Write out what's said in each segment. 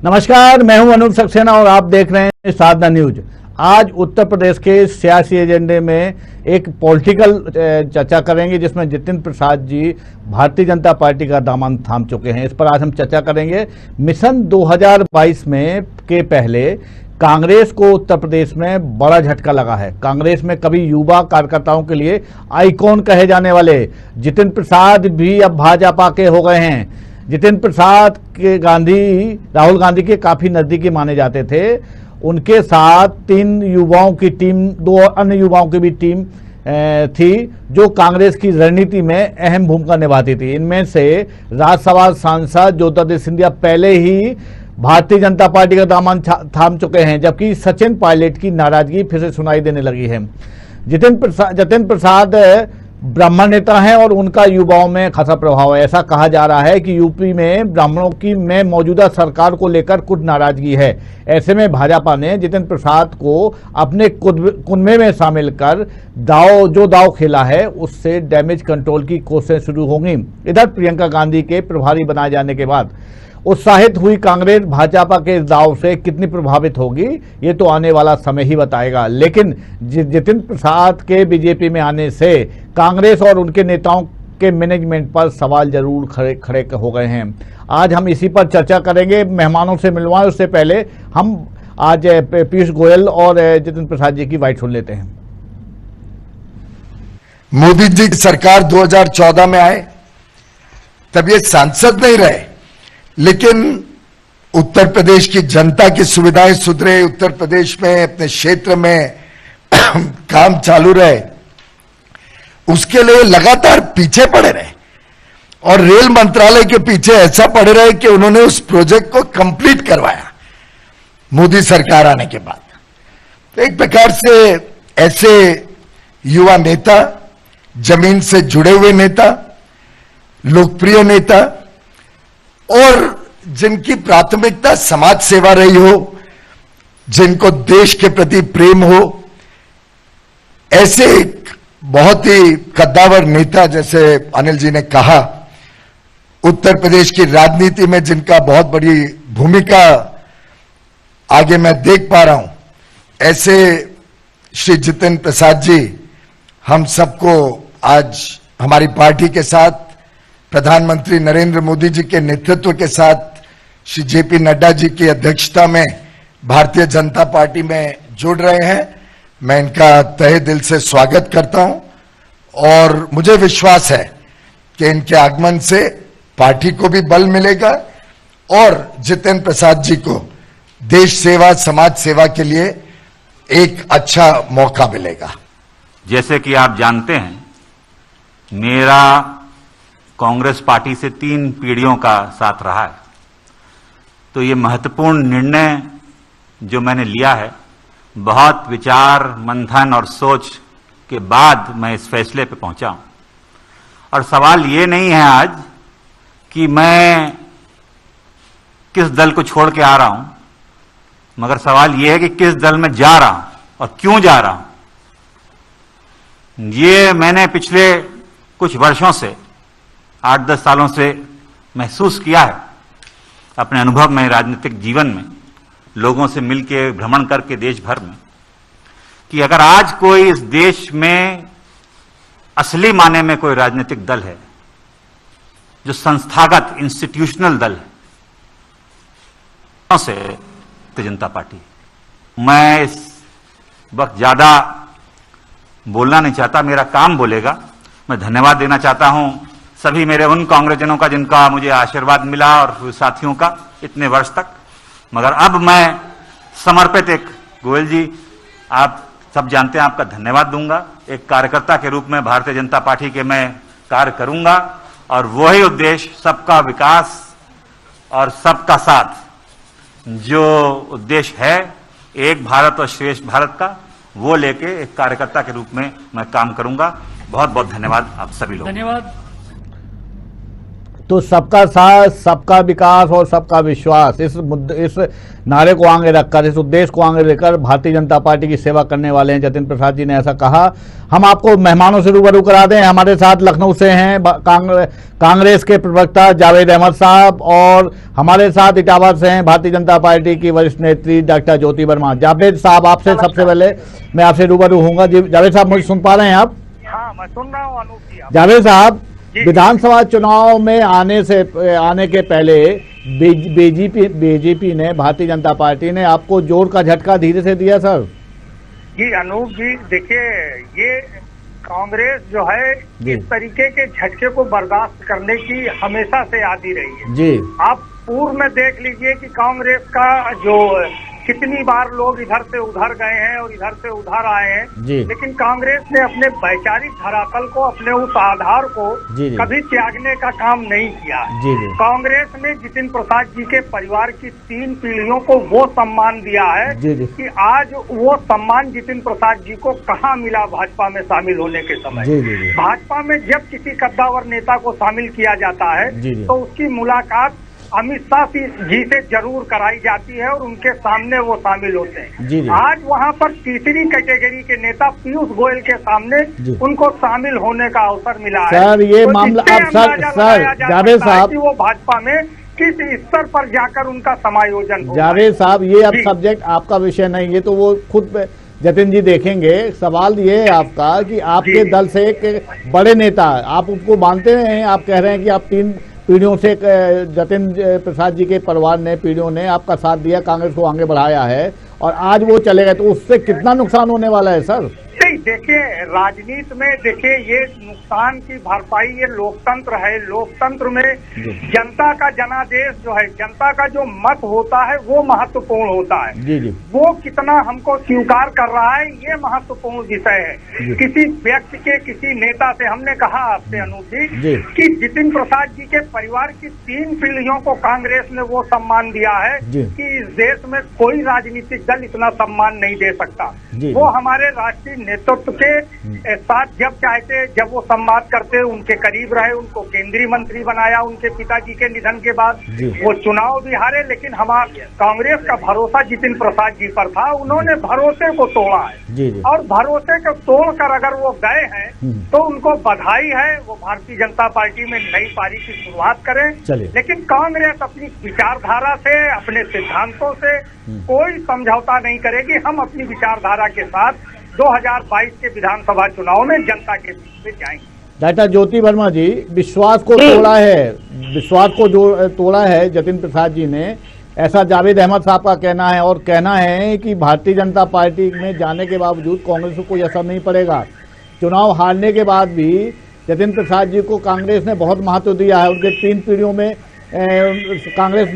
नमस्कार, मैं हूं अनूप सक्सेना और आप देख रहे हैं साधना न्यूज। आज उत्तर प्रदेश के सियासी एजेंडे में एक पॉलिटिकल चर्चा करेंगे जिसमें जितेंद्र प्रसाद जी भारतीय जनता पार्टी का दामन थाम चुके हैं। इस पर आज हम चर्चा करेंगे। मिशन 2022 में के पहले कांग्रेस को उत्तर प्रदेश में बड़ा झटका लगा है। कांग्रेस में कभी युवा कार्यकर्ताओं के लिए आइकॉन कहे जाने वाले जितेंद्र प्रसाद भी अब भाजपा के हो गए हैं। जितेंद्र प्रसाद के राहुल गांधी के काफी नजदीकी माने जाते थे। उनके साथ 3 युवाओं की टीम, 2 अन्य युवाओं की भी टीम थी जो कांग्रेस की रणनीति में अहम भूमिका निभाती थी। इनमें से राज्यसभा सांसद ज्योतिरादित्य सिंधिया पहले ही भारतीय जनता पार्टी का दामन थाम चुके हैं, जबकि सचिन पायलट की नाराजगी फिर से सुनाई देने लगी है। जितेंद्र प्रसाद ब्राह्मण नेता हैं और उनका युवाओं में खासा प्रभाव है। ऐसा कहा जा रहा है कि यूपी में ब्राह्मणों की में मौजूदा सरकार को लेकर कुछ नाराजगी है। ऐसे में भाजपा ने जितेंद्र प्रसाद को अपने कुनबे में शामिल कर दाव खेला है, उससे डैमेज कंट्रोल की कोशिशें शुरू होंगी। इधर प्रियंका गांधी के प्रभारी बनाए जाने के बाद उत्साहित हुई कांग्रेस भाजपा के इस दाव से कितनी प्रभावित होगी ये तो आने वाला समय ही बताएगा। लेकिन जितेंद्र प्रसाद के बीजेपी में आने से कांग्रेस और उनके नेताओं के मैनेजमेंट पर सवाल जरूर खड़े हो गए हैं। आज हम इसी पर चर्चा करेंगे। मेहमानों से मिलवाएं उससे पहले हम आज पीयूष गोयल और जितेंद्र प्रसाद जी की बात सुन लेते हैं। मोदी जी की सरकार 2014 में आए तब ये सांसद नहीं रहे, लेकिन उत्तर प्रदेश की जनता की सुविधाएं सुधरे, उत्तर प्रदेश में अपने क्षेत्र में काम चालू रहे, उसके लिए लगातार पीछे पड़े रहे और रेल मंत्रालय के पीछे ऐसा पड़े रहे कि उन्होंने उस प्रोजेक्ट को कंप्लीट करवाया मोदी सरकार आने के बाद। तो एक प्रकार से ऐसे युवा नेता, जमीन से जुड़े हुए नेता, लोकप्रिय नेता और जिनकी प्राथमिकता समाज सेवा रही हो, जिनको देश के प्रति प्रेम हो, ऐसे एक बहुत ही कद्दावर नेता जैसे अनिल जी ने कहा, उत्तर प्रदेश की राजनीति में जिनका बहुत बड़ी भूमिका आगे मैं देख पा रहा हूं, ऐसे श्री जितेंद्र प्रसाद जी हम सबको आज हमारी पार्टी के साथ, प्रधानमंत्री नरेंद्र मोदी जी के नेतृत्व के साथ, श्री जेपी नड्डा जी की अध्यक्षता में भारतीय जनता पार्टी में जुड़ रहे हैं। मैं इनका तहे दिल से स्वागत करता हूं और मुझे विश्वास है कि इनके आगमन से पार्टी को भी बल मिलेगा और जितेंद्र प्रसाद जी को देश सेवा, समाज सेवा के लिए एक अच्छा मौका मिलेगा। जैसे कि आप जानते हैं, मेरा कांग्रेस पार्टी से 3 पीढ़ियों का साथ रहा है, तो ये महत्वपूर्ण निर्णय जो मैंने लिया है, बहुत विचार मंथन और सोच के बाद मैं इस फैसले पे पहुंचा हूं। और सवाल ये नहीं है आज कि मैं किस दल को छोड़ के आ रहा हूं, मगर सवाल ये है कि किस दल में जा रहा हूं और क्यों जा रहा हूं। ये मैंने पिछले कुछ वर्षों से, 8-10 सालों से महसूस किया है अपने अनुभव में, राजनीतिक जीवन में, लोगों से मिलके, भ्रमण करके देश भर में, कि अगर आज कोई इस देश में असली माने में कोई राजनीतिक दल है जो संस्थागत इंस्टीट्यूशनल दल है, से भारतीय जनता पार्टी। मैं इस वक्त ज्यादा बोलना नहीं चाहता, मेरा काम बोलेगा। मैं धन्यवाद देना चाहता हूं सभी मेरे उन कांग्रेसजनों का जिनका मुझे आशीर्वाद मिला और साथियों का इतने वर्ष तक। मगर अब मैं समर्पित एक, गोयल जी आप सब जानते हैं, आपका धन्यवाद दूंगा। एक कार्यकर्ता के रूप में भारतीय जनता पार्टी के मैं कार्य करूंगा और वही उद्देश्य, सबका विकास और सबका साथ, जो उद्देश्य है एक भारत और श्रेष्ठ भारत का, वो लेके एक कार्यकर्ता के रूप में मैं काम करूंगा। बहुत बहुत धन्यवाद आप सभी लोग। धन्यवाद। तो सबका साथ, सबका विकास और सबका विश्वास, इस नारे को आगे रखकर, इस उद्देश्य को आगे लेकर भारतीय जनता पार्टी की सेवा करने वाले हैं जतिन प्रसाद जी ने ऐसा कहा। हम आपको मेहमानों से रूबरू करा दें। हमारे साथ लखनऊ से हैं कांग्रेस के प्रवक्ता जावेद अहमद साहब और हमारे साथ इटावा से हैं भारतीय जनता पार्टी की वरिष्ठ नेत्री डॉक्टर ज्योति वर्मा। जावेद साहब, आपसे सबसे पहले मैं आपसे रूबरू होऊंगा। जावेद साहब, मुझे सुन पा रहे हैं आप? हाँ, मैं सुन रहा हूँ अनूप जी। जावेद साहब, विधानसभा चुनाव में आने के पहले बीजेपी ने, भारतीय जनता पार्टी ने आपको जोर का झटका धीरे से दिया सर। जी अनूप जी, देखिए ये कांग्रेस जो है इस तरीके के झटके को बर्दाश्त करने की हमेशा से आदी रही है जी। आप पूर्व में देख लीजिए कि कांग्रेस का जो कितनी बार लोग इधर से उधर गए हैं और इधर से उधर आए हैं, लेकिन कांग्रेस ने अपने वैचारिक धरातल को, अपने उस आधार को कभी त्यागने का काम नहीं किया। कांग्रेस ने जितिन प्रसाद जी के परिवार की 3 पीढ़ियों को वो सम्मान दिया है कि आज वो सम्मान जितिन प्रसाद जी को कहाँ मिला भाजपा में शामिल होने के समय। भाजपा में जब किसी कद्दावर नेता को शामिल किया जाता है तो उसकी मुलाकात अमित शाह जी से जरूर कराई जाती है और उनके सामने वो शामिल होते हैं। आज वहाँ पर तीसरी कैटेगरी के नेता पीयूष गोयल के सामने उनको शामिल होने का अवसर मिला है। सर, ये मामला अब सर जावेद साहब, वो भाजपा में किस स्तर पर जाकर उनका समायोजन हो। जावेद साहब, ये अब सब्जेक्ट आपका विषय नहीं है, तो वो खुद जतिन जी देखेंगे। सवाल ये है आपका कि आपके दल से एक बड़े नेता, आप उनको मानते हैं, आप कह रहे हैं कि आप 3 पीढ़ियों से, जतिन प्रसाद जी के परिवार ने, पीढ़ियों ने आपका साथ दिया, कांग्रेस को आगे बढ़ाया है और आज वो चले गए, तो उससे कितना नुकसान होने वाला है सर? देखिए राजनीति में, देखिए ये नुकसान की भरपाई ये लोकतंत्र है। लोकतंत्र में जनता का जनादेश जो है, जनता का जो मत होता है वो महत्वपूर्ण होता है। वो कितना हमको स्वीकार कर रहा है ये महत्वपूर्ण विषय है। किसी व्यक्ति के, किसी नेता से, हमने कहा आपसे अनूप जी कि जितिन प्रसाद जी के परिवार की 3 पीढ़ियों को कांग्रेस ने वो सम्मान दिया है कि इस देश में कोई राजनीतिक दल इतना सम्मान नहीं दे सकता। वो हमारे राष्ट्रीय नेतृत्व के साथ जब चाहते, जब वो संवाद करते, उनके करीब रहे, उनको केंद्रीय मंत्री बनाया। उनके पिताजी के निधन के बाद वो चुनाव भी हारे, लेकिन हमारा कांग्रेस का भरोसा जितिन प्रसाद जी पर था। उन्होंने भरोसे को तोड़ा है और भरोसे को तोड़कर अगर वो गए हैं तो उनको बधाई है। वो भारतीय जनता पार्टी में नई पारी की शुरुआत करें, लेकिन कांग्रेस अपनी विचारधारा से, अपने सिद्धांतों से कोई समझौता नहीं करेगी। हम अपनी विचारधारा के साथ 2022 के विधानसभा चुनाव में जनता के बीच में जाएंगे। डॉक्टर ज्योति वर्मा जी, विश्वास को तोड़ा है, विश्वास को जो तोड़ा है जतिन प्रसाद जी ने, ऐसा जावेद अहमद साहब का कहना है और कहना है कि भारतीय जनता पार्टी में जाने के बावजूद कांग्रेस को कोई असर नहीं पड़ेगा। चुनाव हारने के बाद भी जतिन प्रसाद जी को कांग्रेस ने बहुत महत्व दिया है। उनके 3 पीढ़ियों में कांग्रेस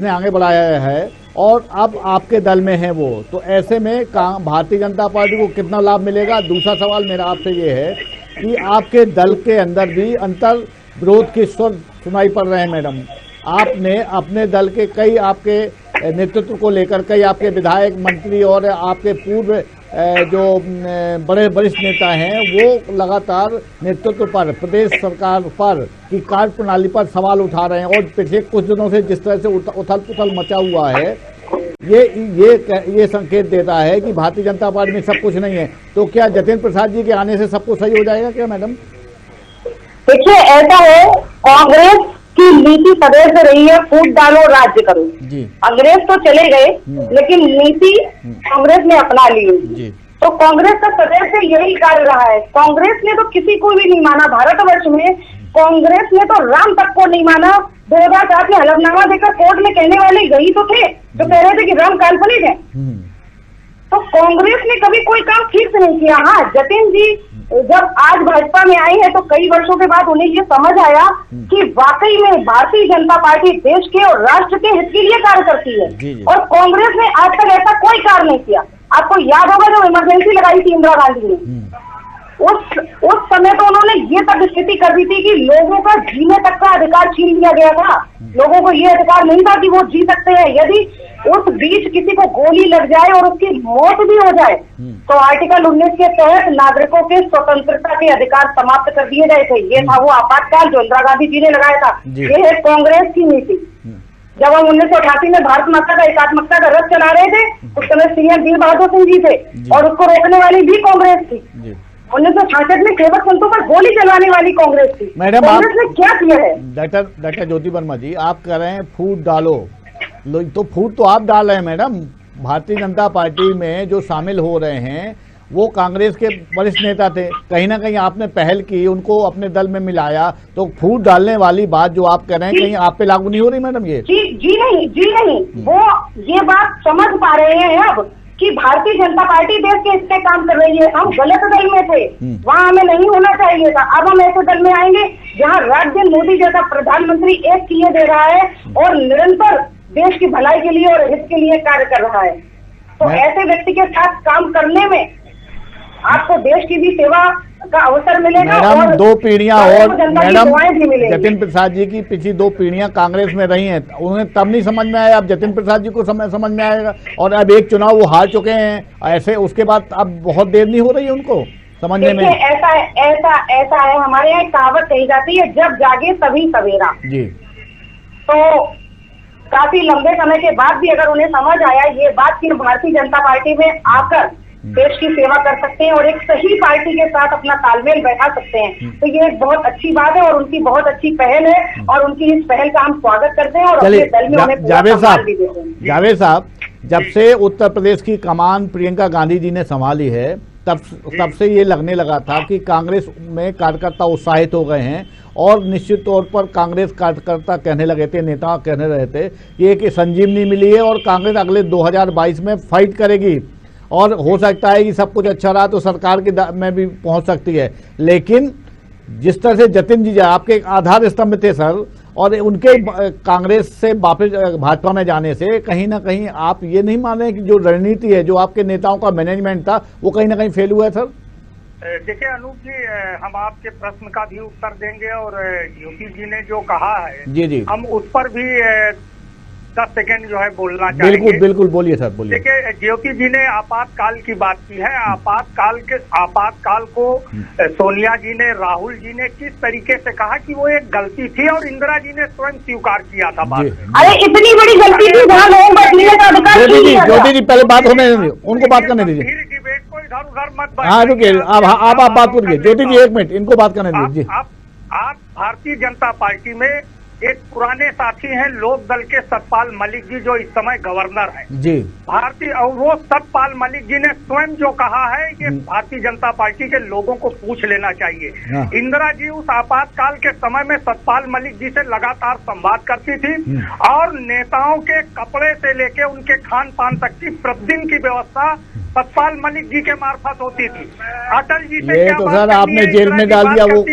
ने आगे बढ़ाया है और अब आपके दल में है वो, तो ऐसे में भारतीय जनता पार्टी को कितना लाभ मिलेगा? दूसरा सवाल मेरा आपसे ये है कि आपके दल के अंदर भी अंतर विरोध के स्वर सुनाई पड़ रहे हैं मैडम। आपने अपने दल के कई, आपके नेतृत्व को लेकर कई आपके विधायक, मंत्री और आपके पूर्व जो बड़े वरिष्ठ नेता हैं वो लगातार नेतृत्व पर, प्रदेश सरकार पर की कार्य प्रणाली पर सवाल उठा रहे हैं और पिछले कुछ दिनों से जिस तरह से उथल पुथल मचा हुआ है, ये संकेत देता है कि भारतीय जनता पार्टी में सब कुछ नहीं है। तो क्या जतिन प्रसाद जी के आने से सब कुछ सही हो जाएगा क्या मैडम? देखिए ऐसा है, कांग्रेस की नीति सदैव से रही है फूट डालो राज्य करो। अंग्रेज तो चले गए लेकिन नीति कांग्रेस ने अपना ली। तो कांग्रेस का सदैव से यही कार्य रहा है। कांग्रेस ने तो किसी को भी नहीं माना भारतवर्ष में। कांग्रेस ने तो राम तक को नहीं माना। 2007 में हलफनामा देकर कोर्ट में कहने वाले यही तो थे जो कह रहे थे कि राम काल्पनिक है। तो कांग्रेस ने कभी कोई काम ठीक से नहीं किया। हाँ, जतिन जी जब आज भाजपा में आए हैं तो कई वर्षों के बाद उन्हें ये समझ आया कि वाकई में भारतीय जनता पार्टी देश के और राष्ट्र के हित के लिए कार्य करती है और कांग्रेस ने आज तक ऐसा कोई कार्य नहीं किया। आपको याद होगा जो इमरजेंसी लगाई थी इंदिरा गांधी ने, उस समय तो उन्होंने ये तक स्थिति कर दी थी कि लोगों का जीने तक का अधिकार छीन लिया गया था। लोगों को ये अधिकार नहीं था कि वो जी सकते हैं। यदि उस बीच किसी को गोली लग जाए और उसकी मौत भी हो जाए तो आर्टिकल 19 के तहत नागरिकों के स्वतंत्रता के अधिकार समाप्त कर दिए गए थे। ये था वो आपातकाल जो इंदिरा गांधी जी ने लगाया था। ये है कांग्रेस की नीति। जब हम 1988 में भारत माता का एकात्मकता का रथ चला रहे थे उस समय सीएम वीर बहादुर सिंह जी थे और उसको रोकने वाली भी कांग्रेस थी। 1966 में सेवक संतों पर गोली चलाने वाली कांग्रेस थी। मैडम, कांग्रेस ने क्या किया है? डॉक्टर ज्योति वर्मा जी, आप कह रहे हैं फूट डालो, तो फूट तो आप डाल रहे हैं मैडम। भारतीय जनता पार्टी में जो शामिल हो रहे हैं वो कांग्रेस के वरिष्ठ नेता थे, कहीं ना कहीं आपने पहल की, उनको अपने दल में मिलाया, तो फूट डालने वाली बात जो आप कह रहे हैं कहीं आप पे लागू नहीं हो रही मैडम? ये जी नहीं, वो ये बात समझ पा रहे हैं अब कि भारतीय जनता पार्टी देश के हित में काम कर रही है। हम गलत दल में थे, वहाँ हमें नहीं होना चाहिए था। अब हम ऐसे दल में आएंगे जहाँ राज्य मोदी जैसा प्रधानमंत्री एक किए दे रहा है और निरंतर देश की भलाई के लिए और हित के लिए कार्य कर रहा है। तो ऐसे व्यक्ति के साथ काम करने में आपको देश की भी सेवा का अवसर मिलेगा। मैडम, और 2 पीढ़ियां और मैडम मिलेंगी। जतिन प्रसाद जी की पिछली 2 पीढ़ियां कांग्रेस में रही हैं, उन्हें तब नहीं समझ में आया, अब जतिन प्रसाद जी को समझ में आएगा। और अब एक चुनाव वो हार चुके हैं, ऐसे उसके बाद अब बहुत देर नहीं हो रही है उनको समझने में। ऐसा है, हमारे यहाँ कहावत कही जाती है, जब जागे तभी सवेरा जी। तो काफी लंबे समय के बाद भी अगर उन्हें समझ आया ये बात कि भारतीय जनता पार्टी में आकर देश की सेवा कर सकते हैं और एक सही पार्टी के साथ अपना तालमेल बैठा सकते हैं, तो ये एक बहुत अच्छी बात है और उनकी बहुत अच्छी पहल है और उनकी इस पहल का हम स्वागत करते हैं। और अपने दल में उन्हें जावेद साहब, जब से उत्तर प्रदेश की कमान प्रियंका गांधी जी ने संभाली है तब से ये लगने लगा था कि कांग्रेस में कार्यकर्ता उत्साहित हो गए हैं और निश्चित तौर पर कांग्रेस कार्यकर्ता कहने लगे थे, नेता कहने रहे थे कि एक संजीवनी मिली है और कांग्रेस अगले 2022 में फाइट करेगी और हो सकता है कि सब कुछ अच्छा रहा तो सरकार के में भी पहुंच सकती है। लेकिन जिस तरह से जतिन जी आपके आधार स्तंभ थे सर, और उनके कांग्रेस से वापस भाजपा में जाने से कहीं ना कहीं आप ये नहीं मान रहे कि जो रणनीति है, जो आपके नेताओं का मैनेजमेंट था, वो कहीं ना कहीं फेल हुआ है सर? देखिए अनूप जी, हम आपके प्रश्न का भी उत्तर देंगे और ज्योति जी ने जो कहा है जी हम उस पर भी 10 सेकेंड जो है बोलना चाहेंगे। बिल्कुल बोलिए सर, बोलिए। देखिए ज्योति जी ने आपातकाल की बात की है। आपातकाल को सोनिया जी ने, राहुल जी ने किस तरीके से कहा कि वो एक गलती थी और इंदिरा जी ने स्वयं स्वीकार किया था बात। अरे इतनी बड़ी गलती थी जहाँ लोगों का जीने का अधिकार। ज्योति जी पहले बात होने दीजिए, उनको बात करने दीजिए। डिबेट को इधर उधर मत। हाँ रुकिए, आप बात करिए ज्योति जी, 1 मिनट इनको बात करने दीजिए। आप भारतीय जनता पार्टी में एक पुराने साथी हैं लोक दल के सतपाल मलिक जी, जो इस समय गवर्नर हैं जी। भारतीय, और वो सतपाल मलिक जी ने स्वयं जो कहा है कि भारतीय जनता पार्टी के लोगों को पूछ लेना चाहिए। इंदिरा जी उस आपातकाल के समय में सतपाल मलिक जी से लगातार संवाद करती थी और नेताओं के कपड़े से लेके उनके खान पान तक की प्रतिदिन की व्यवस्था सतपाल मलिक जी के मार्फत होती थी। अटल जी से क्या तो सर आपने जेल में डाल दिया वो।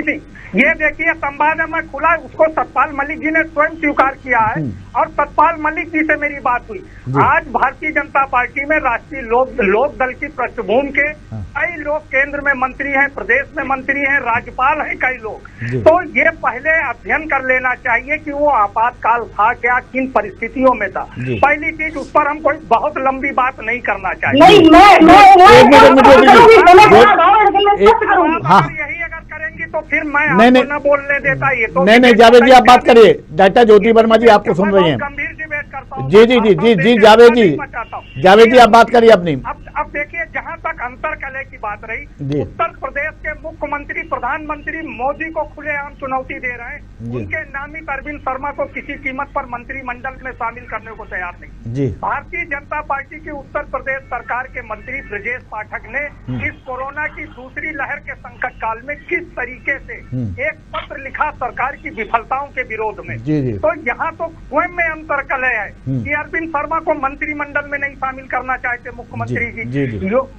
ये देखिए संवाद में खुला, उसको सतपाल मलिक जी ने स्वयं स्वीकार किया है और सतपाल मलिक जी से मेरी बात हुई। आज भारतीय जनता पार्टी में राष्ट्रीय लोक दल की पृष्ठभूमि के कई लोग केंद्र में मंत्री हैं, प्रदेश में मंत्री हैं, राज्यपाल हैं कई लोग। तो ये पहले अध्ययन कर लेना चाहिए कि वो आपातकाल था क्या, किन परिस्थितियों में था। पहली चीज, उस पर हम कोई बहुत लंबी बात नहीं करना चाहिए। यही अगर करेंगी तो फिर मैं आपको न बोलने देता। ये तो नहीं जावेद जी आप बात करिए। डॉक्टर ज्योति वर्मा जी आपको सुन रही हैं। गंभीर डिबेट करता हूँ। जी जावेद जी आप बात करिए अपनी। अब देखिए, जहाँ तक अंतर कलह की बात रही, उत्तर प्रदेश के मुख्यमंत्री प्रधानमंत्री मोदी को खुलेआम चुनौती दे रहे हैं। उनके नामित अरविंद शर्मा को किसी कीमत पर मंत्रिमंडल में शामिल करने को तैयार नहीं। भारतीय जनता पार्टी की उत्तर प्रदेश सरकार के मंत्री ब्रजेश पाठक ने इस कोरोना की दूसरी लहर के संकट काल में किस तरीके से एक पत्र लिखा सरकार की विफलताओं के विरोध में। तो यहाँ तो स्वयं में अंतर कलह है कि अरविंद शर्मा को मंत्रिमंडल में नहीं शामिल करना चाहते मुख्यमंत्री जी।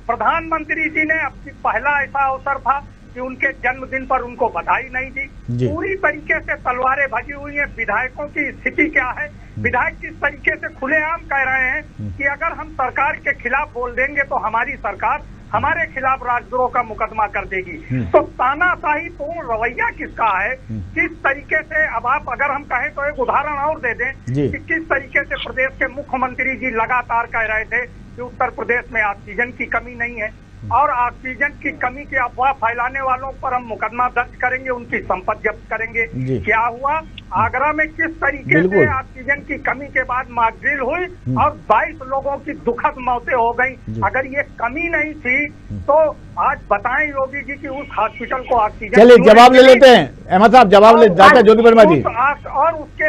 प्रधानमंत्री जी ने अपनी पहला ऐसा अवसर था कि उनके जन्मदिन पर उनको बधाई नहीं दी। पूरी तरीके से तलवारें भजी हुई हैं। विधायकों की स्थिति क्या है? विधायक किस तरीके से खुलेआम कह रहे हैं कि अगर हम सरकार के खिलाफ बोल देंगे तो हमारी सरकार हमारे खिलाफ राजद्रोह का मुकदमा कर देगी। तो तानाशाही पूर्ण रवैया किसका है? किस तरीके से, अब आप अगर हम कहें तो एक उदाहरण और दे दें कि किस तरीके से प्रदेश के मुख्यमंत्री जी लगातार कह रहे थे कि उत्तर प्रदेश में ऑक्सीजन की कमी नहीं है और ऑक्सीजन की कमी की अफवाह फैलाने वालों पर हम मुकदमा दर्ज करेंगे, उनकी संपत्ति जब्त करेंगे। क्या हुआ? आगरा में किस तरीके से ऑक्सीजन की कमी के बाद मॉकड्रिल हुई और 22 लोगों की दुखद मौतें हो गई। अगर ये कमी नहीं थी तो आज बताएं योगी जी कि उस हॉस्पिटल को ऑक्सीजन। चलिए जवाब ले लेते हैं, अहमद साहब जवाब ले जाते हैं ज्योति वर्मा जी। और उसके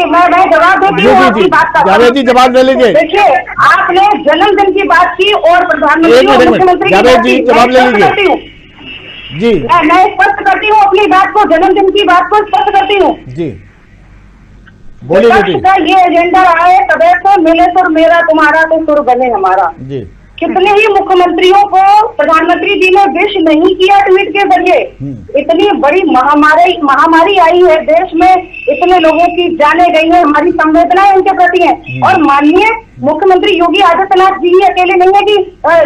मैं जवाब देती हूँ आपकी बात का। जावेद जी जवाब ले लीजिए। देखिए, आपने जन्मदिन की बात की और प्रधानमंत्री और मुख्यमंत्री की जावेद बात जी की। जवाब ले लीजिए जी। मैं स्पष्ट करती हूँ अपनी बात को, जन्मदिन की बात को स्पष्ट करती हूँ जी, बोलिए जी। का ये एजेंडा रहा है, तबे तो मिले सुर मेरा तुम्हारा तो सुर बने हमारा। जी, कितने ही मुख्यमंत्रियों को प्रधानमंत्री जी ने विश नहीं किया ट्वीट के जरिए। इतनी बड़ी महामारी आई है देश में, इतने लोगों की जाने गई है, हमारी संवेदनाएं उनके प्रति हैं। और माननीय मुख्यमंत्री योगी आदित्यनाथ जी ही अकेले नहीं है कि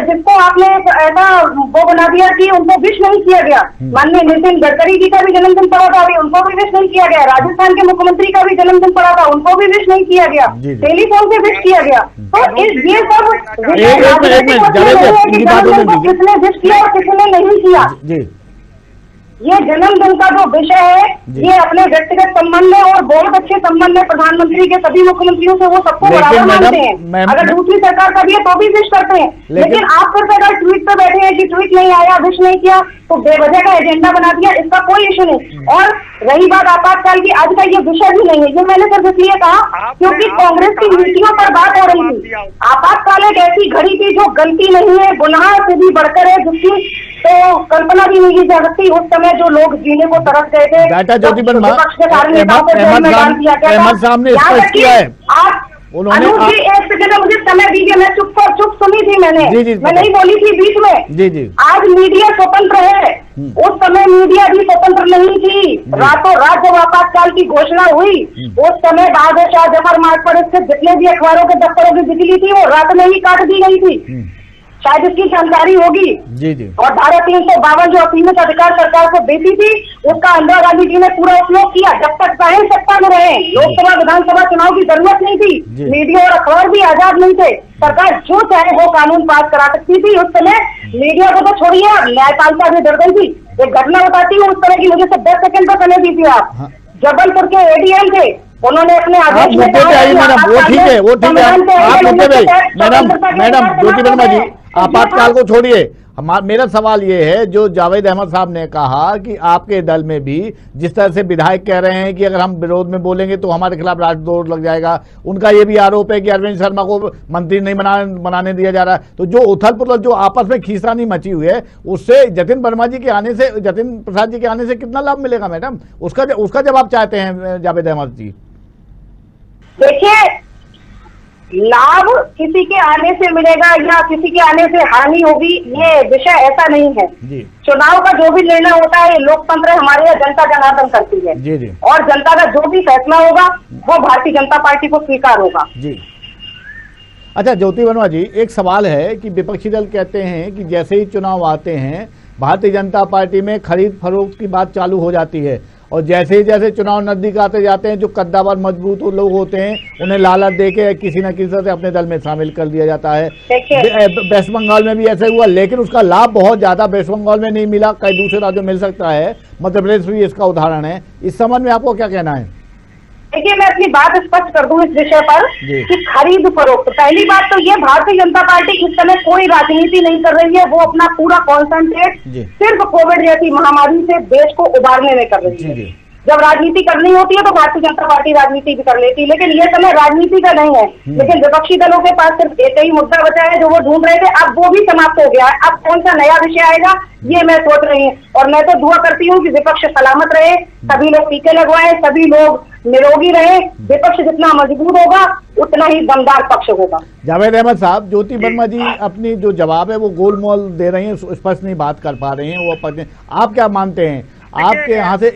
जिसको आपने ऐसा वो बना दिया कि उनको विश नहीं किया गया। माननीय नितिन गडकरी जी का भी जन्मदिन पड़ा था, अभी उनको भी विश नहीं किया गया। राजस्थान के मुख्यमंत्री का भी जन्मदिन पड़ा था, उनको भी विश नहीं किया गया। टेलीफोन से विश किया गया। तो ये सब किसने विश किया और किसने नहीं किया, ये जन्मदिन का जो विषय है, ये अपने व्यक्तिगत संबंध में और बहुत अच्छे संबंध में प्रधानमंत्री के सभी मुख्यमंत्रियों से वो सबको बराबर मानते हैं। अगर दूसरी सरकार का भी है तो भी विश करते हैं। लेकिन आप फिर अगर ट्वीट पे बैठे हैं कि ट्वीट नहीं आया, विश नहीं किया, तो बेवजह का एजेंडा बना दिया, इसका कोई इशू नहीं। और रही बात आपातकाल की, आज का ये विषय भी नहीं है, ये मैंने सिर्फ इसलिए कहा क्योंकि कांग्रेस की नीतियों पर बात हो रही थी। आपातकाल एक ऐसी घड़ी थी जो गलती नहीं है, गुनाह से भी बढ़कर है, जिसकी तो कल्पना भी नहीं की जा सकती। उस समय जो लोग जीने को तरस गए थे, ज्योति वर्मा, अहमद साहब ने स्पष्ट किया है, उन्होंने एक सेकंड मुझे समय दीजिए, मैं चुप सुनी थी मैंने, मैं नहीं बोली थी बीच में। आज मीडिया स्वतंत्र है, उस समय मीडिया भी स्वतंत्र नहीं थी। रातों रात जब आपातकाल की घोषणा हुई, उस समय बहादुर शाह जफर मार्ग पर स्थित जितने भी अखबारों के दफ्तरों की बिजली थी वो रात में ही काट दी गई थी, शायद इसकी जानकारी होगी। और धारा 352 जो असीमित अधिकार सरकार को देती थी, उसका इंदिरा गांधी जी ने पूरा उपयोग किया। जब तक पहले सत्ता में रहे, लोकसभा विधानसभा चुनाव की जरूरत नहीं थी, मीडिया और अखबार भी आजाद नहीं थे, सरकार जो चाहे वो कानून पास करा सकती थी। उस समय मीडिया को तो छोड़िए, न्यायपालिका भी डर गई थी। एक घटना बताती हूँ उस तरह की, मुझे सिर्फ 10 सेकंड का समय दीजिए आप। जबलपुर के एडीएम थे, उन्होंने अपने आदेश में मैडम वो ठीक है आप मैडम ज्योति वर्मा जी आपातकाल को छोड़िए। मेरा सवाल ये है, जो जावेद अहमद साहब ने कहा कि आपके दल में भी जिस तरह से विधायक कह रहे हैं कि अगर हम विरोध में बोलेंगे तो हमारे खिलाफ राजद्रोह लग जाएगा, उनका ये भी आरोप है कि अरविंद शर्मा को मंत्री नहीं बनाने दिया जा रहा है। तो जो उथल पुथल जो आपस में खींचतानी मची हुई है, उससे जतिन प्रसाद जी के आने से कितना लाभ मिलेगा मैडम? उसका जवाब चाहते हैं जावेद अहमद जी। देखिए, लाभ किसी के आने से मिलेगा या किसी के आने से हानि होगी, ये विषय ऐसा नहीं है। चुनाव का जो भी निर्णय होता है, ये लोकतंत्र हमारे यहाँ जनता जनार्दन करती है। और जनता का जो भी फैसला होगा वो भारतीय जनता पार्टी को स्वीकार होगा। अच्छा ज्योति वर्मा जी, एक सवाल है कि विपक्षी दल कहते हैं कि जैसे ही चुनाव आते हैं भारतीय जनता पार्टी में खरीद फरोख्त की बात चालू हो जाती है, और जैसे ही जैसे चुनाव नजदीक आते जाते हैं जो कद्दावर मजबूत लोग होते हैं उन्हें लालच देके किसी न किसी तरह से अपने दल में शामिल कर दिया जाता है। वेस्ट बंगाल में भी ऐसा हुआ, लेकिन उसका लाभ बहुत ज्यादा वेस्ट बंगाल में नहीं मिला, कई दूसरे राज्यों में मिल सकता है। मध्य प्रदेश भी इसका उदाहरण है। इस संबंध में आपको क्या कहना है? देखिए, मैं अपनी बात स्पष्ट कर दूं इस विषय पर कि खरीद फरोख्त, पहली बात तो ये, भारतीय जनता पार्टी इस समय कोई राजनीति नहीं कर रही है, वो अपना पूरा कॉन्सेंट्रेट सिर्फ कोविड जैसी महामारी से देश को उबारने में कर रही है। जब राजनीति करनी होती है तो भारतीय जनता पार्टी राजनीति भी कर लेती है, लेकिन ये समय राजनीति का नहीं है। लेकिन विपक्षी दलों के पास सिर्फ एक ही मुद्दा बचा है जो वो ढूंढ रहे थे, अब वो भी समाप्त हो गया है। अब कौन सा नया विषय आएगा ये मैं सोच रही हूँ, और मैं तो दुआ करती हूँ कि विपक्ष सलामत रहे, सभी लोग टीके लगवाएं, सभी लोग निरोगी रहे। विपक्ष जितना मजबूत होगा उतना ही दमदार पक्ष होगा। जावेद अहमद साहब, ज्योति वर्मा जी अपनी जो जवाब है वो गोलमोल दे रही हैं, स्पष्ट नहीं बात कर पा रही हैं वो। आप क्या मानते हैं? आपके यहाँ से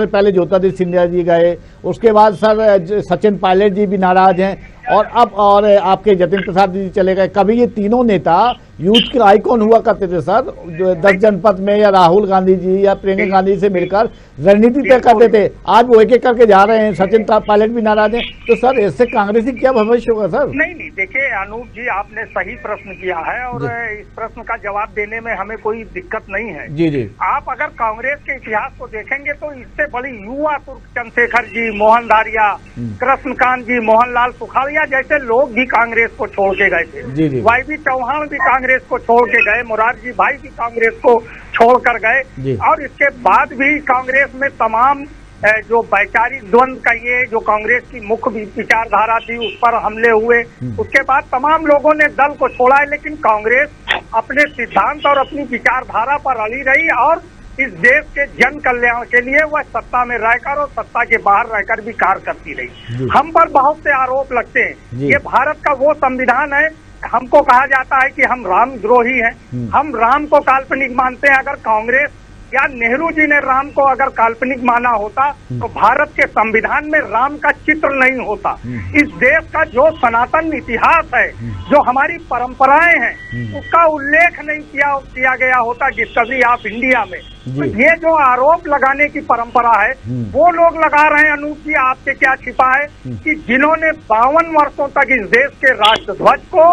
पहले ज्योतिरादित्य सिंधिया जी गए, उसके बाद सर सचिन पायलट जी भी नाराज हैं, और अब आपके जतिन प्रसाद जी चले गए। कभी ये तीनों नेता यूथ के आइकॉन हुआ करते थे सर, जो 10 जनपद में या राहुल गांधी जी या प्रियंका गांधी से मिलकर रणनीति तय करते थे। आज वो एक एक करके जा रहे हैं, सचिन पायलट भी नाराज हैं। तो सर इससे कांग्रेस की क्या भविष्य होगा सर? नहीं, देखिए अनूप जी, आपने सही प्रश्न किया है और इस प्रश्न का जवाब देने में हमें कोई दिक्कत नहीं है। जी। आप अगर कांग्रेस के इतिहास को देखेंगे तो इससे बड़ी युवा तुर्क चंद्रशेखर जी, मोहन दारिया, कृष्णकांत जी, मोहनलाल सुखाड़िया जैसे लोग भी कांग्रेस को छोड़ के गए थे। वाईबी चौहान भी कांग्रेस को छोड़ के गए, मोरारजी भाई भी कांग्रेस को छोड़कर गए। और इसके बाद भी कांग्रेस में तमाम जो वैचारिक द्वंद्व कहिए, जो कांग्रेस की मुख्य विचारधारा थी उस पर हमले हुए। उसके बाद तमाम लोगों ने दल को छोड़ा है, लेकिन कांग्रेस अपने सिद्धांत और अपनी विचारधारा पर अड़ी रही और इस देश के जन कल्याण के लिए वह सत्ता में रहकर और सत्ता के बाहर रहकर भी कार्य करती रही। हम पर बहुत से आरोप लगते हैं। ये भारत का वो संविधान है, हमको कहा जाता है कि हम रामद्रोही हैं, हम राम को काल्पनिक मानते हैं। अगर कांग्रेस या नेहरू जी ने राम को अगर काल्पनिक माना होता तो भारत के संविधान में राम का चित्र नहीं होता। इस देश का जो सनातन इतिहास है, जो हमारी परंपराएं हैं, उसका उल्लेख नहीं किया गया होता डिस्कवरी ऑफ इंडिया में। तो ये जो आरोप लगाने की परंपरा है वो लोग लगा रहे हैं। अनूप जी, आपसे क्या छिपा है कि जिन्होंने 52 वर्षों तक इस देश के राष्ट्रध्वज को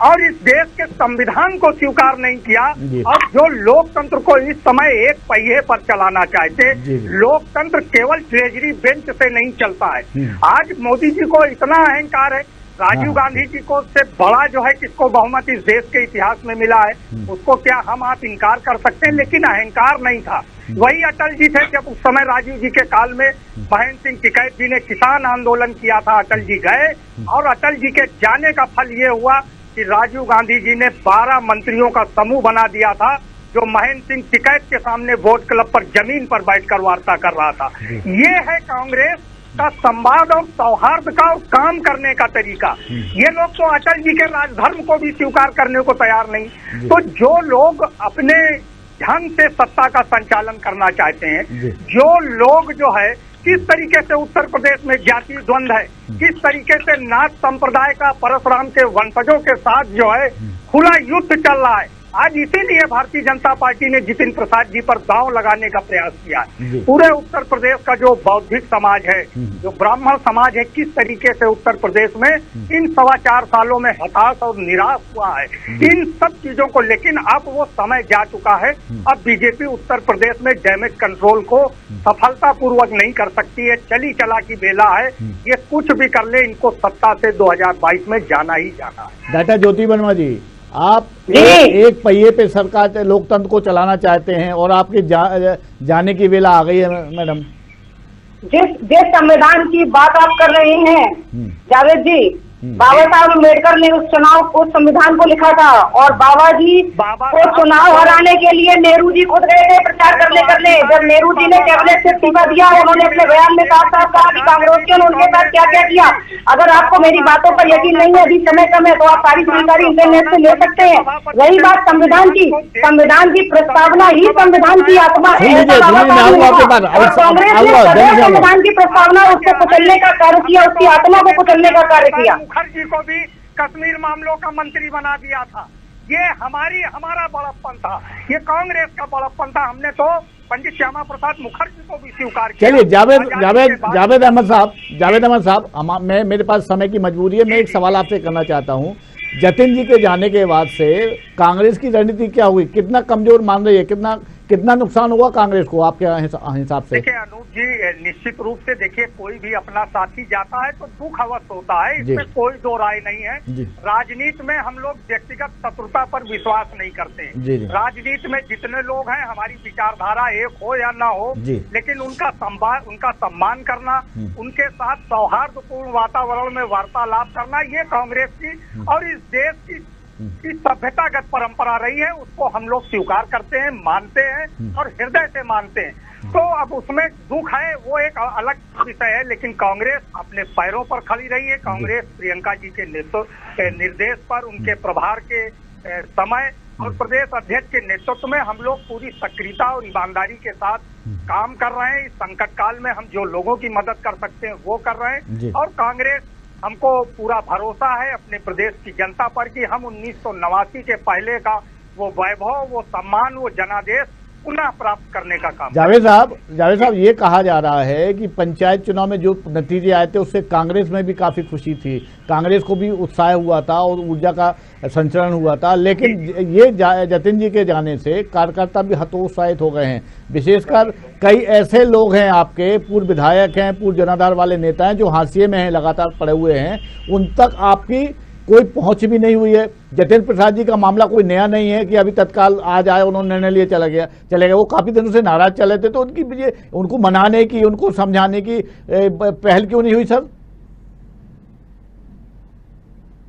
और इस देश के संविधान को स्वीकार नहीं किया और जो लोकतंत्र को इस समय एक पहिए पर चलाना चाहते। लोकतंत्र केवल ट्रेजरी बेंच से नहीं चलता है। आज मोदी जी को इतना अहंकार है, राजीव गांधी जी को से बड़ा जो है किसको बहुमत इस देश के इतिहास में मिला है, उसको क्या हम आप इनकार कर सकते हैं? लेकिन अहंकार नहीं था। वही अटल जी थे, जब उस समय राजीव जी के काल में महेंद्र सिंह टिकैत जी ने किसान आंदोलन किया था, अटल जी गए और अटल जी के जाने का फल ये हुआ कि राजीव गांधी जी ने 12 मंत्रियों का समूह बना दिया था, जो महेंद्र सिंह टिकैत के सामने वोट क्लब पर जमीन पर बैठकर वार्ता कर रहा था। ये है कांग्रेस का संवाद और सौहार्द का और काम करने का तरीका। ये लोग तो अटल जी के राजधर्म को भी स्वीकार करने को तैयार नहीं। तो जो लोग अपने ढंग से सत्ता का संचालन करना चाहते हैं, जो लोग जो है किस तरीके से उत्तर प्रदेश में जातीय द्वंद्व है, किस तरीके से नाथ संप्रदाय का परशुराम के वंशजों के साथ जो है खुला युद्ध चल रहा है, आज इसीलिए भारतीय जनता पार्टी ने जितिन प्रसाद जी पर दांव लगाने का प्रयास किया। पूरे उत्तर प्रदेश का जो बौद्धिक समाज है, जो ब्राह्मण समाज है, किस तरीके से उत्तर प्रदेश में इन 4.25 सालों में हताश और निराश हुआ है इन सब चीजों को। लेकिन अब वो समय जा चुका है। अब बीजेपी उत्तर प्रदेश में डैमेज कंट्रोल को सफलतापूर्वक नहीं कर सकती है। चली चला की बेला है, ये कुछ भी कर ले, इनको सत्ता से 2022 में जाना ही जाना है। डॉक्टर ज्योति वर्मा जी, आप एक पहिए पे सरकार लोकतंत्र को चलाना चाहते हैं और आपके जाने की वेला आ गई है मैडम। जिस संविधान की बात आप कर रहे हैं जावेद जी, बाबा साहब अम्बेडकर ने उस संविधान को लिखा था और बाबा जी को चुनाव हराने के लिए नेहरू जी खुद गए थे प्रचार करने। जब नेहरू जी ने कैबिनेट से इस्तीफा दिया, उन्होंने अपने बयान में साफ कहा कि कांग्रेसियों ने उनके साथ क्या क्या किया। अगर आपको मेरी बातों पर यकीन नहीं है, अभी समय कम है, तो आप सारी जानकारी इंटरनेट से ले सकते हैं। रही बात संविधान की प्रस्तावना ही संविधान की आत्मा है। कांग्रेस ने संविधान की प्रस्तावना उसको कुचलने का कार्य किया, उसकी आत्मा को कुचलने का कार्य किया। मुखर्जी को भी कश्मीर मामलों का मंत्री बना दिया था। ये हमारा बड़प्पन था, ये कांग्रेस का बड़प्पन था। हमने तो पंडित श्यामा प्रसाद मुखर्जी को भी स्वीकार किया। चलिए जावेद अहमद साहब, मेरे पास समय की मजबूरी है, मैं एक सवाल आपसे करना चाहता हूँ। जतिन जी के जाने के बाद से कांग्रेस की रणनीति क्या हुई? कितना कमजोर मान रही है? कितना नुकसान हुआ कांग्रेस को आपके हिसाब से? देखिए अनूप जी, निश्चित रूप से देखिए, कोई भी अपना साथी जाता है तो दुख अवश्य होता है, इसमें कोई दो राय नहीं है। राजनीति में हम लोग व्यक्तिगत शत्रुता पर विश्वास नहीं करते। राजनीति में जितने लोग हैं, हमारी विचारधारा एक हो या ना हो, लेकिन उनका सम्मान करना, उनके साथ सौहार्दपूर्ण वातावरण में वार्तालाप करना, ये कांग्रेस की और इस देश की सभ्यतागत परंपरा रही है। उसको हम लोग स्वीकार करते हैं, मानते हैं और हृदय से मानते हैं। तो अब उसमें दुख है, वो एक अलग विषय है। लेकिन कांग्रेस अपने पैरों पर खड़ी रही है। कांग्रेस प्रियंका जी के निर्देश पर, उनके प्रभार के समय और प्रदेश अध्यक्ष के नेतृत्व में हम लोग पूरी सक्रियता और ईमानदारी के साथ काम कर रहे हैं। इस संकट काल में हम जो लोगों की मदद कर सकते हैं वो कर रहे हैं। और कांग्रेस हमको पूरा भरोसा है अपने प्रदेश की जनता पर कि हम 1989 के पहले का वो वैभव, वो सम्मान, वो जनादेश पुनः प्राप्त करने का काम। जावेद साहब ये कहा जा रहा है कि पंचायत चुनाव में जो नतीजे आए थे उससे कांग्रेस में भी काफी खुशी थी, कांग्रेस को भी उत्साह हुआ था और ऊर्जा का संचरण हुआ था, लेकिन ये जतिन जी के जाने से कार्यकर्ता भी हतोत्साहित हो गए हैं। विशेषकर कई ऐसे लोग हैं, आपके पूर्व विधायक हैं, पूर्व जनाधार वाले नेता हैं जो हाशिए में हैं, लगातार पड़े हुए हैं, उन तक आपकी कोई पहुंच भी नहीं हुई है। जतिन प्रसाद जी का मामला कोई नया नहीं है कि अभी तत्काल आज आए, उन्होंने निर्णय लिए चले गए। वो काफी दिनों से नाराज चले थे, तो उनको मनाने की, उनको समझाने की पहल क्यों नहीं हुई सर?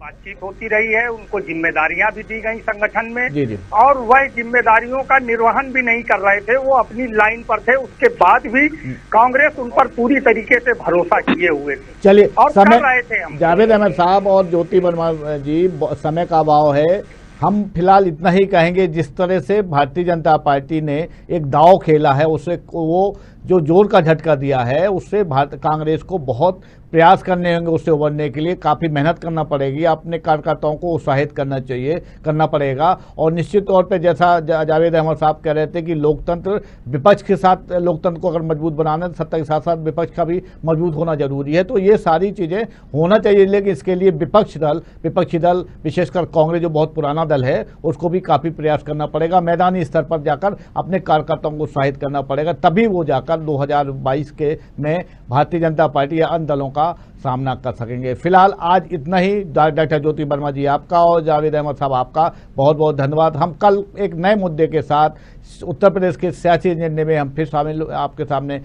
बातचीत होती रही है, उनको जिम्मेदारियां भी दी गई संगठन में। जी। और वह जिम्मेदारियों का निर्वहन भी नहीं कर रहे थे, वो अपनी लाइन पर थे। उसके बाद भी कांग्रेस उन पर पूरी तरीके से भरोसा किए हुए थे। चलिए, और समय कर रहे थे हम। जावेद अहमद साहब और ज्योति वर्मा जी, समय का अभाव है, हम फिलहाल इतना ही कहेंगे। जिस तरह से भारतीय जनता पार्टी ने एक दांव खेला है, उससे वो जो जोर का झटका दिया है, उससे कांग्रेस को बहुत प्रयास करने होंगे उससे उबरने के लिए। काफ़ी मेहनत करना पड़ेगी, अपने कार्यकर्ताओं को उत्साहित करना पड़ेगा। और निश्चित तौर पे जैसा जावेद अहमद साहब कह रहे थे कि लोकतंत्र, विपक्ष के साथ लोकतंत्र को अगर मजबूत बनाना है, सत्ता के साथ साथ विपक्ष का भी मजबूत होना जरूरी है। तो ये सारी चीज़ें होना चाहिए, लेकिन इसके लिए विपक्षी दल विशेषकर कांग्रेस जो बहुत पुराना दल है, उसको भी काफ़ी प्रयास करना पड़ेगा। मैदानी स्तर पर जाकर अपने कार्यकर्ताओं को उत्साहित करना पड़ेगा, तभी वो जाकर 2022 में भारतीय जनता पार्टी या अन्य दलों का सामना कर सकेंगे। फिलहाल आज इतना ही। डॉक्टर ज्योति वर्मा जी आपका और जावेद अहमद साहब आपका बहुत बहुत धन्यवाद। हम कल एक नए मुद्दे के साथ उत्तर प्रदेश के सियासी एजेंडे में हम फिर आपके सामने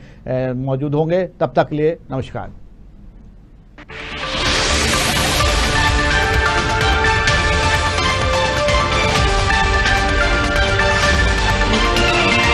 मौजूद होंगे। तब तक के लिए नमस्कार।